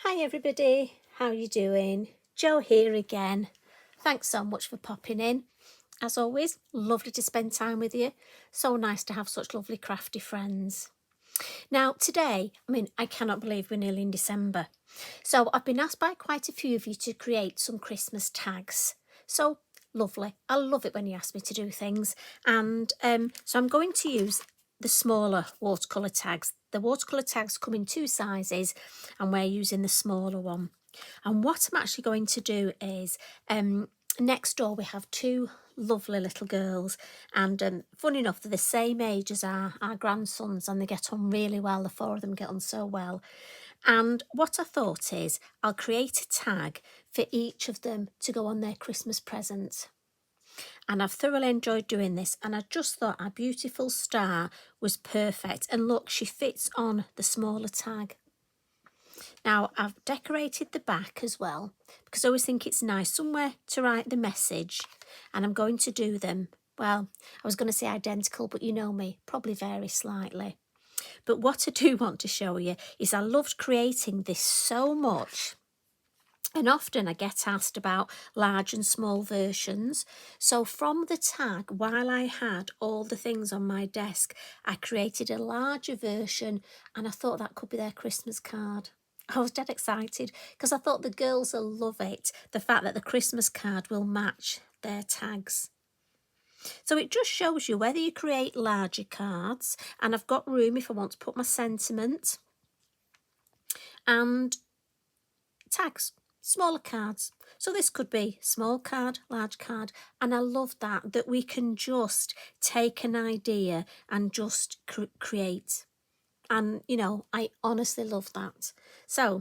Hi everybody, how you doing? Jo here again. Thanks so much for popping in. As always, lovely to spend time with you. So nice to have such lovely crafty friends. Now today, I cannot believe we're nearly in December. So I've been asked by quite a few of you to create some Christmas tags. So lovely. I love it when you ask me to do things. And so I'm going to use the smaller watercolour tags. The watercolour tags come in two sizes and we're using the smaller one. And what I'm actually going to do is, next door we have two lovely little girls, and funny enough, they're the same age as our grandsons, and they get on really well. The four of them get on so well. And what I thought is I'll create a tag for each of them to go on their Christmas present. And I've thoroughly enjoyed doing this, and I just thought our beautiful Starr was perfect. And look, she fits on the smaller tag. Now I've decorated the back as well, because I always think it's nice somewhere to write the message, and I'm going to do them, well, I was going to say identical, but you know me, probably vary slightly. But what I do want to show you is I loved creating this so much. And often I get asked about large and small versions. So from the tag, while I had all the things on my desk, I created a larger version, and I thought that could be their Christmas card. I was dead excited because I thought the girls will love it, the fact that the Christmas card will match their tags. So it just shows you whether you create larger cards, and I've got room if I want to put my sentiment, and tags, smaller cards. So this could be small card, large card, and I love that we can just take an idea and just create. And you know, I honestly love that. So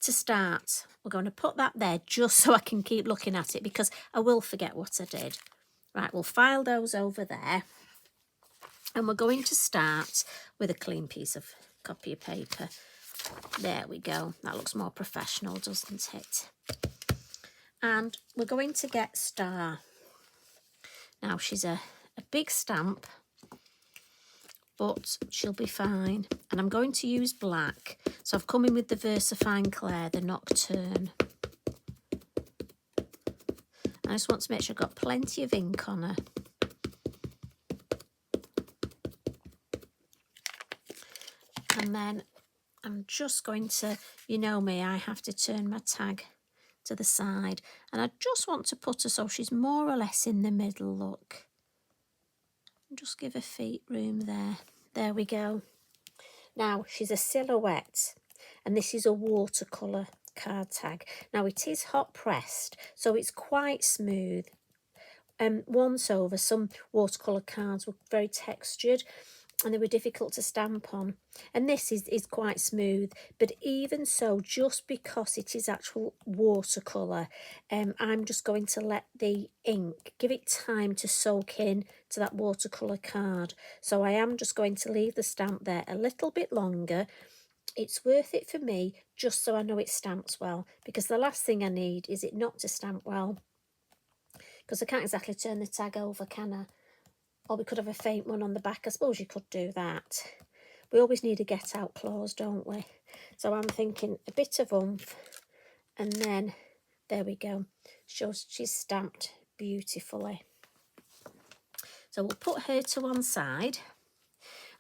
to start, we're going to put that there just so I can keep looking at it, because I will forget what I did. Right, we'll file those over there, and we're going to start with a clean piece of copy paper. There we go. That looks more professional, doesn't it? And we're going to get Starr. Now, she's a big stamp, but she'll be fine. And I'm going to use black. So I've come in with the VersaFine Clair, the Nocturne. I just want to make sure I've got plenty of ink on her. And then I'm just going to, you know me, I have to turn my tag to the side. And I just want to put her so she's more or less in the middle, look. Just give her feet room there. There we go. Now, she's a silhouette, and this is a watercolour card tag. Now, it is hot pressed, so it's quite smooth. Once over, some watercolour cards were very textured, and they were difficult to stamp on. And this is quite smooth, but even so, just because it is actual watercolour, I'm just going to let the ink, give it time to soak in to that watercolour card. So I am just going to leave the stamp there a little bit longer. It's worth it for me, just so I know it stamps well, because the last thing I need is it not to stamp well. Because I can't exactly turn the tag over, can I? Or we could have a faint one on the back. I suppose you could do that. We always need a get out clause, don't we? So I'm thinking a bit of oomph, and then there we go. Shows she's stamped beautifully. So we'll put her to one side,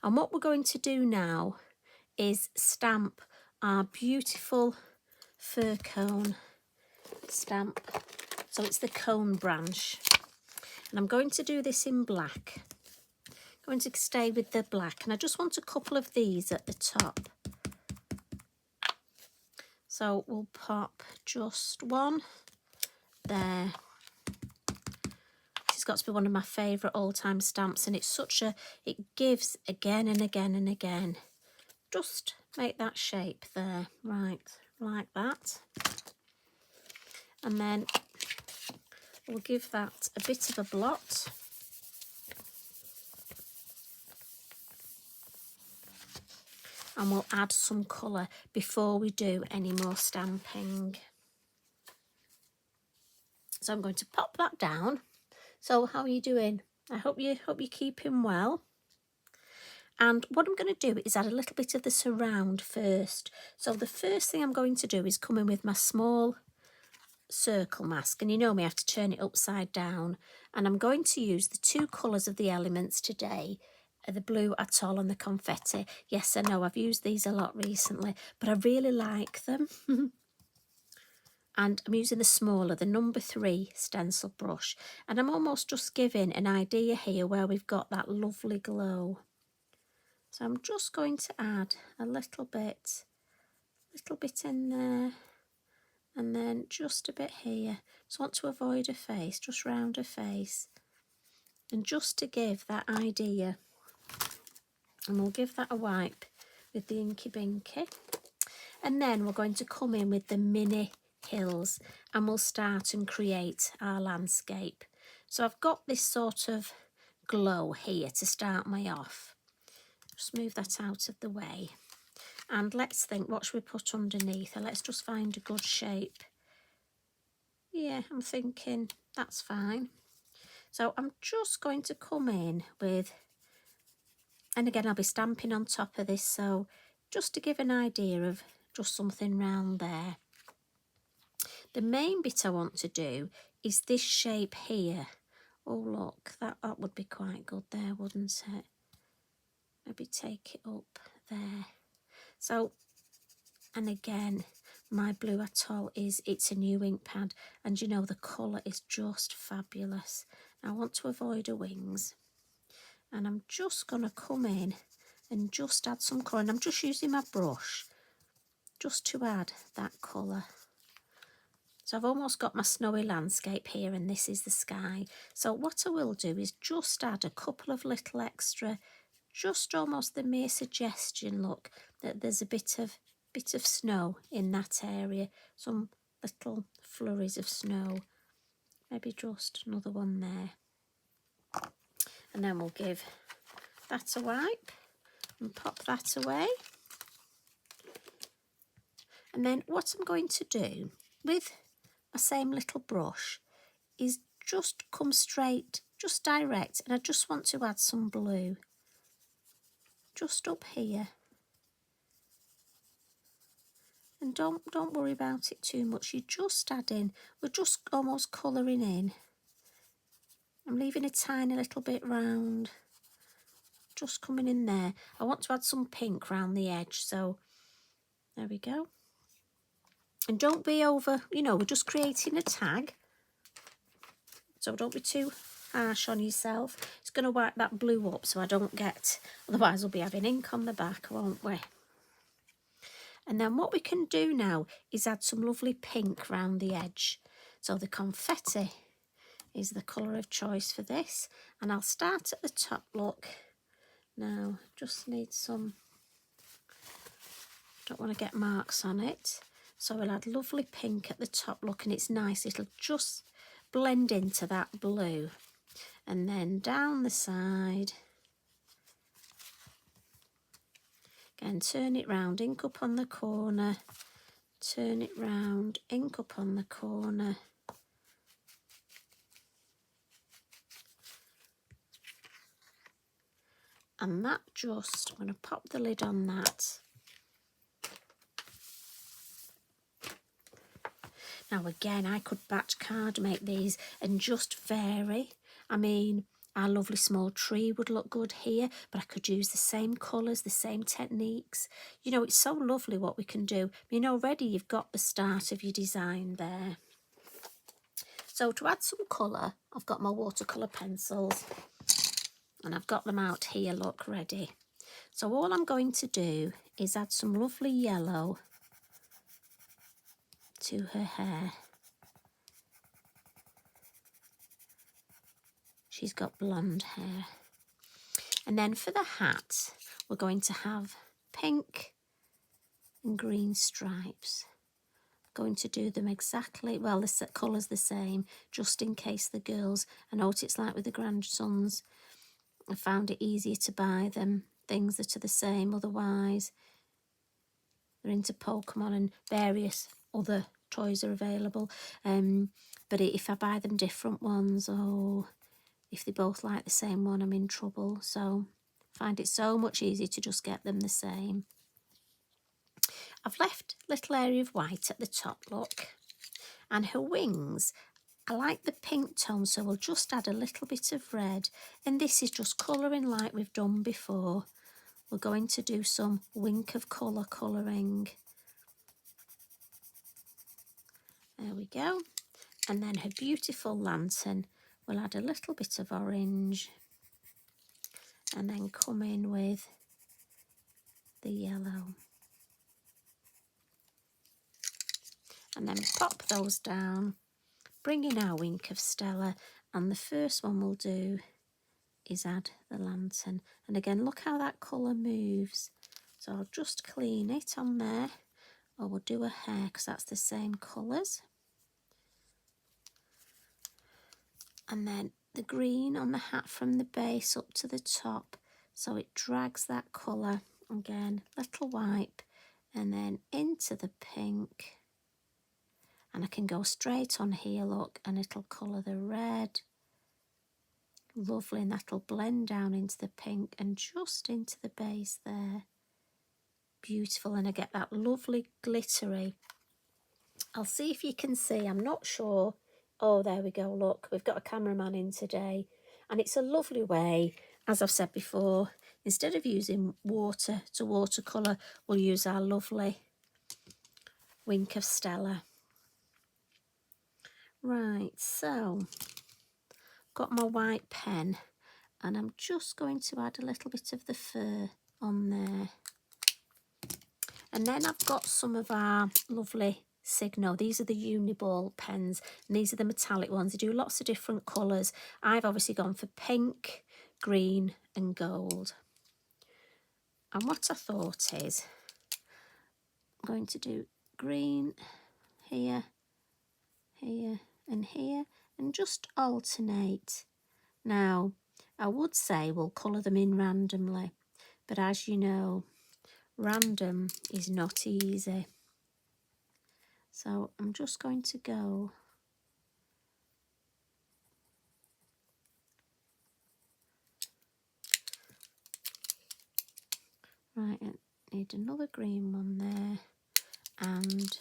and what we're going to do now is stamp our beautiful fir cone stamp. So it's the cone branch, and I'm going to do this in black. Going to stay with the black, and I just want a couple of these at the top. So we'll pop just one there. This has got to be one of my favourite all-time stamps, and it's such a, it gives again and again and again. Just make that shape there, right, like that. And then we'll give that a bit of a blot. And we'll add some colour before we do any more stamping. So I'm going to pop that down. So how are you doing? I hope you're keeping well. And what I'm going to do is add a little bit of the surround first. So the first thing I'm going to do is come in with my small circle mask, and you know me, I have to turn it upside down, and I'm going to use the two colours of the elements today, the Blue Atoll and the Confetti. Yes, I know I've used these a lot recently, but I really like them. And I'm using the smaller, the number 3 stencil brush, and I'm almost just giving an idea here where we've got that lovely glow. So I'm just going to add a little bit in there, and then just a bit here. Just want to avoid her face, just round her face, and just to give that idea. And we'll give that a wipe with the Inky Binky, and then we're going to come in with the mini hills, and we'll start and create our landscape. So I've got this sort of glow here to start me off. Just move that out of the way. And let's think, what should we put underneath? Let's just find a good shape. Yeah, I'm thinking that's fine. So I'm just going to come in with, and again, I'll be stamping on top of this, so just to give an idea of just something round there. The main bit I want to do is this shape here. Oh, look, that would be quite good there, wouldn't it? Maybe take it up there. So, and again, my Blue Atoll it's a new ink pad, and you know the colour is just fabulous. Now, I want to avoid her wings, and I'm just going to come in and just add some colour, and I'm just using my brush just to add that colour. So I've almost got my snowy landscape here, and this is the sky. So what I will do is just add a couple of little extra, just almost the mere suggestion, look, that there's a bit of snow in that area, some little flurries of snow, maybe just another one there. And then we'll give that a wipe and pop that away. And then what I'm going to do with my same little brush is just come straight, just direct, and I just want to add some blue just up here. And don't worry about it too much. You're just adding, we're just almost colouring in. I'm leaving a tiny little bit round, just coming in there. I want to add some pink round the edge, so there we go. And don't be over, you know, we're just creating a tag, so don't be too harsh on yourself. It's going to wipe that blue up so I don't get, otherwise we'll be having ink on the back, won't we? And then what we can do now is add some lovely pink round the edge. So the Confetti is the colour of choice for this, and I'll start at the top, look. Now, just need some, don't want to get marks on it. So we'll add lovely pink at the top, look, and it's nice. It'll just blend into that blue. And then down the side, again, turn it round, ink up on the corner, turn it round, ink up on the corner. And that just, I'm going to pop the lid on that. Now again, I could batch card make these and just vary. I mean, our lovely small tree would look good here, but I could use the same colours, the same techniques. You know, it's so lovely what we can do. I mean, already you've got the start of your design there. So to add some colour, I've got my watercolour pencils, and I've got them out here, look, ready. So all I'm going to do is add some lovely yellow to her hair. She's got blonde hair. And then for the hat, we're going to have pink and green stripes. Going to do them exactly, well, the colour's the same, just in case the girls, I know what it's like with the grandsons. I found it easier to buy them things that are the same, otherwise they're into Pokemon and various other toys are available. But if I buy them different ones, oh, if they both like the same one, I'm in trouble. So find it so much easier to just get them the same. I've left a little area of white at the top, look. And her wings, I like the pink tone, so we'll just add a little bit of red. And this is just colouring like we've done before. We're going to do some Wink of Colour colouring. There we go. And then her beautiful lantern, we'll add a little bit of orange. And then come in with the yellow. And then pop those down, bring in our Wink of Stella, and the first one we'll do is add the lantern. And again, look how that colour moves. So I'll just clean it on there, or we'll do a hair because that's the same colours. And then the green on the hat from the base up to the top, so it drags that colour. Again, little wipe, and then into the pink. And I can go straight on here, look, and it'll colour the red. Lovely, and that'll blend down into the pink and just into the base there. Beautiful, and I get that lovely glittery. I'll see if you can see, I'm not sure. Oh, there we go, look, we've got a cameraman in today. And it's a lovely way, as I've said before, instead of using water to watercolour, we'll use our lovely Wink of Stella. Right, so got my white pen and I'm just going to add a little bit of the fur on there. And then I've got some of our lovely Signo. These are the Uniball pens, and these are the metallic ones. They do lots of different colours. I've obviously gone for pink, green and gold. And what I thought is I'm going to do green here, here and here, and just alternate. Now, I would say we'll colour them in randomly, but as you know, random is not easy. So I'm just going to go right, I need another green one there and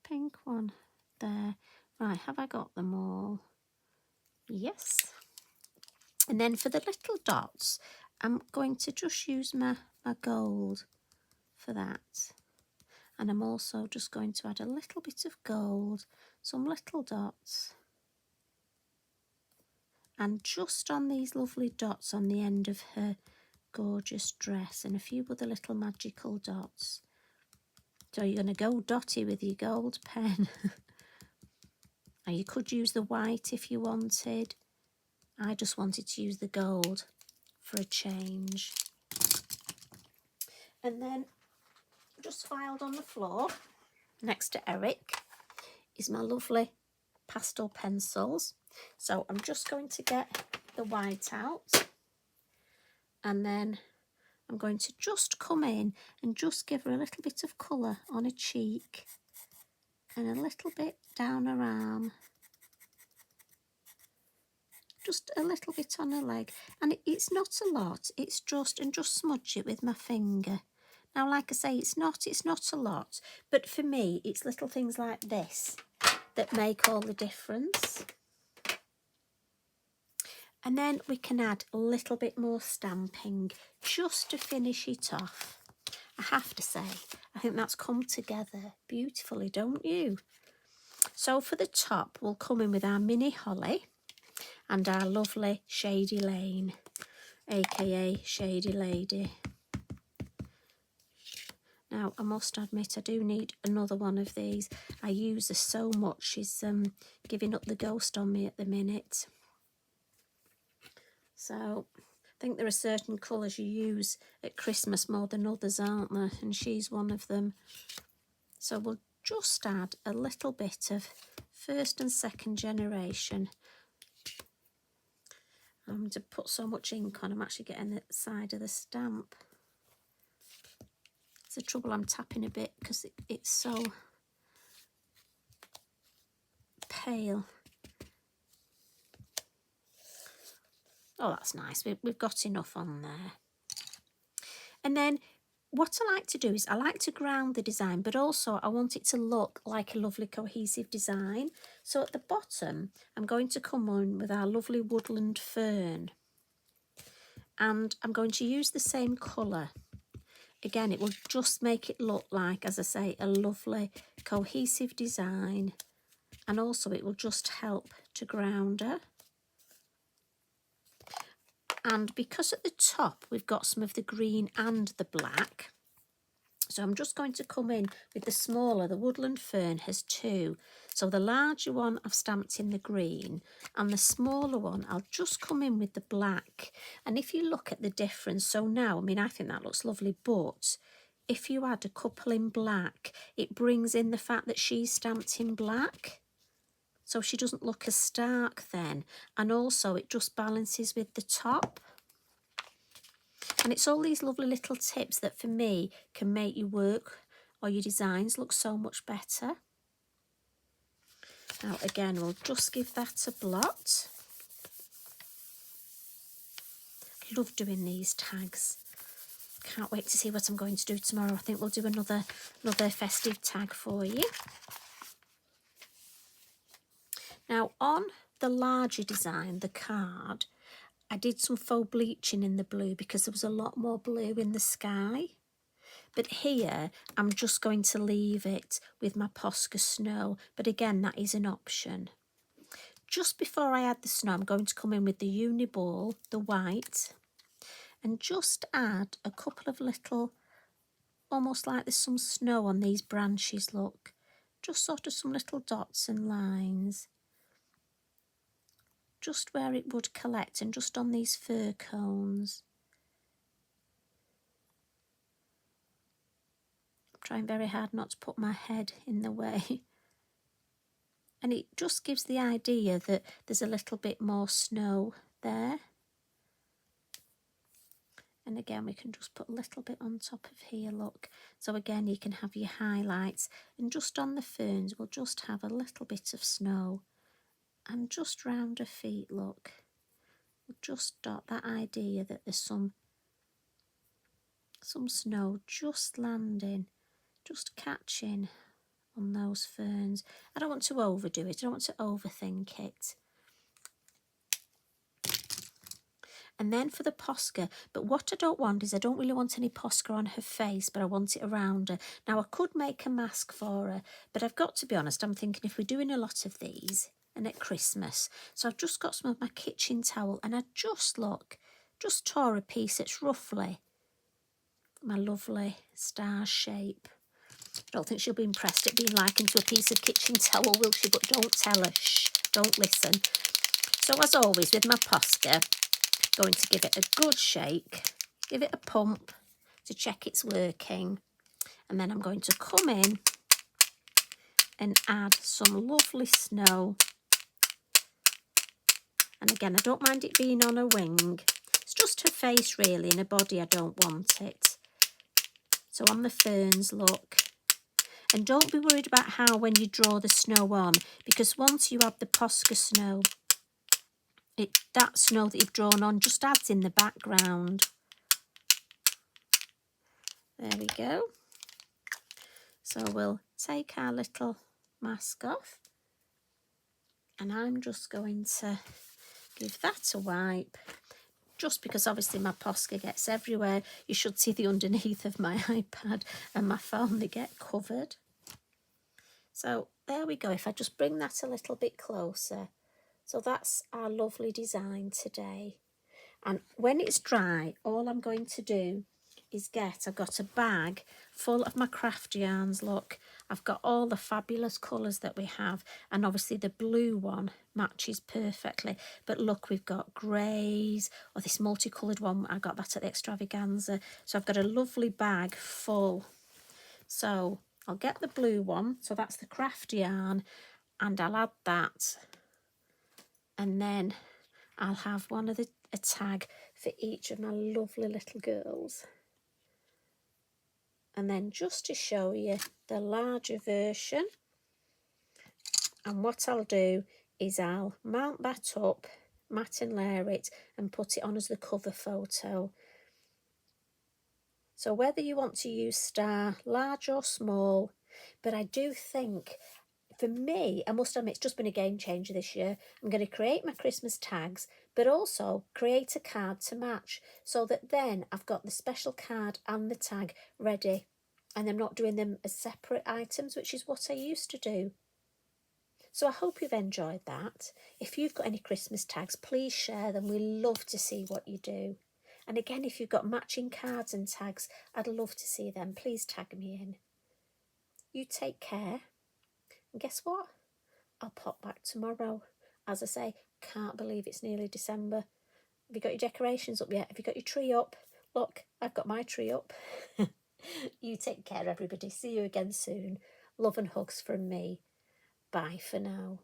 pink one there. Right, have I got them all? Yes. And then for the little dots, I'm going to just use my gold for that. And I'm also just going to add a little bit of gold, some little dots. And just on these lovely dots on the end of her gorgeous dress, and a few other little magical dots. So you're going to go dotty with your gold pen. Now you could use the white if you wanted. I just wanted to use the gold for a change. And then just filed on the floor next to Eric is my lovely pastel pencils. So I'm just going to get the white out, and then I'm going to just come in and just give her a little bit of colour on her cheek and a little bit down her arm. Just a little bit on her leg, and it's not a lot, it's just, and just smudge it with my finger. Now, like I say, it's not a lot, but for me, it's little things like this that make all the difference. And then we can add a little bit more stamping just to finish it off. I have to say, I think that's come together beautifully, don't you? So for the top, we'll come in with our mini holly and our lovely Shady Lane, aka Shady Lady. Now, I must admit, I do need another one of these. I use her so much, she's giving up the ghost on me at the minute. So, I think there are certain colours you use at Christmas more than others, aren't there? And she's one of them. So we'll just add a little bit of first and second generation. I'm to put so much ink on, I'm actually getting the side of the stamp. It's the trouble, I'm tapping a bit because it's so pale. Oh, that's nice. We've got enough on there. And then what I like to do is I like to ground the design, but also I want it to look like a lovely cohesive design. So at the bottom, I'm going to come on with our lovely woodland fern. And I'm going to use the same colour. Again, it will just make it look like, as I say, a lovely cohesive design. And also it will just help to ground her. And because at the top we've got some of the green and the black, so I'm just going to come in with the smaller. The woodland fern has two. So the larger one I've stamped in the green, and the smaller one I'll just come in with the black. And if you look at the difference, so now, I mean, I think that looks lovely, but if you add a couple in black, it brings in the fact that she's stamped in black. So she doesn't look as stark then. And also it just balances with the top. And it's all these lovely little tips that for me can make your work or your designs look so much better. Now again, we'll just give that a blot. I love doing these tags. Can't wait to see what I'm going to do tomorrow. I think we'll do another festive tag for you. Now on the larger design, the card, I did some faux bleaching in the blue because there was a lot more blue in the sky. But here, I'm just going to leave it with my Posca snow. But again, that is an option. Just before I add the snow, I'm going to come in with the Uniball, the white, and just add a couple of little, almost like there's some snow on these branches, look. Just sort of some little dots and lines. Just where it would collect and just on these fir cones. I'm trying very hard not to put my head in the way. And it just gives the idea that there's a little bit more snow there. And again, we can just put a little bit on top of here, look. So again, you can have your highlights. And just on the ferns, we'll just have a little bit of snow. And just round her feet, look. We'll just dot that idea that there's some snow just landing, just catching on those ferns. I don't want to overdo it. I don't want to overthink it. And then for the posca, but what I don't want is I don't really want any posca on her face, but I want it around her. Now I could make a mask for her, but I've got to be honest, I'm thinking if we're doing a lot of these and at Christmas, so I've just got some of my kitchen towel and I just tore a piece that's roughly my lovely star shape. I don't think she'll be impressed at being likened to a piece of kitchen towel, will she? But don't tell her, shh, don't listen. So as always with my posca, going to give it a good shake, give it a pump to check it's working, and then I'm going to come in and add some lovely snow. And again, I don't mind it being on a wing. It's just her face really, and her body I don't want it. So on the ferns, look. And don't be worried about how when you draw the snow on, because once you add the posca snow, that snow that you've drawn on just adds in the background. There we go. So we'll take our little mask off. And I'm just going to give that a wipe. Just because obviously my posca gets everywhere. You should see the underneath of my iPad and my phone, they get covered. So there we go. If I just bring that a little bit closer. So that's our lovely design today. And when it's dry, all I'm going to do is I've got a bag full of my craft yarns, look. I've got all the fabulous colours that we have, and obviously the blue one matches perfectly. But look, we've got greys, or this multicoloured one, I got that at the extravaganza. So I've got a lovely bag full. So I'll get the blue one, so that's the craft yarn, and I'll add that. And then I'll have a tag for each of my lovely little girls. And then just to show you the larger version, and what I'll do is I'll mount that up matte and layer it and put it on as the cover photo. So whether you want to use Starr, large or small, but I do think, for me, I must admit, it's just been a game changer this year. I'm going to create my Christmas tags, but also create a card to match, so that then I've got the special card and the tag ready, and I'm not doing them as separate items, which is what I used to do. So I hope you've enjoyed that. If you've got any Christmas tags, please share them. We love to see what you do. And again, if you've got matching cards and tags, I'd love to see them. Please tag me in. You take care. And guess what? I'll pop back tomorrow. As I say, can't believe it's nearly December. Have you got your decorations up yet? Have you got your tree up? Look, I've got my tree up. You take care, everybody. See you again soon. Love and hugs from me. Bye for now.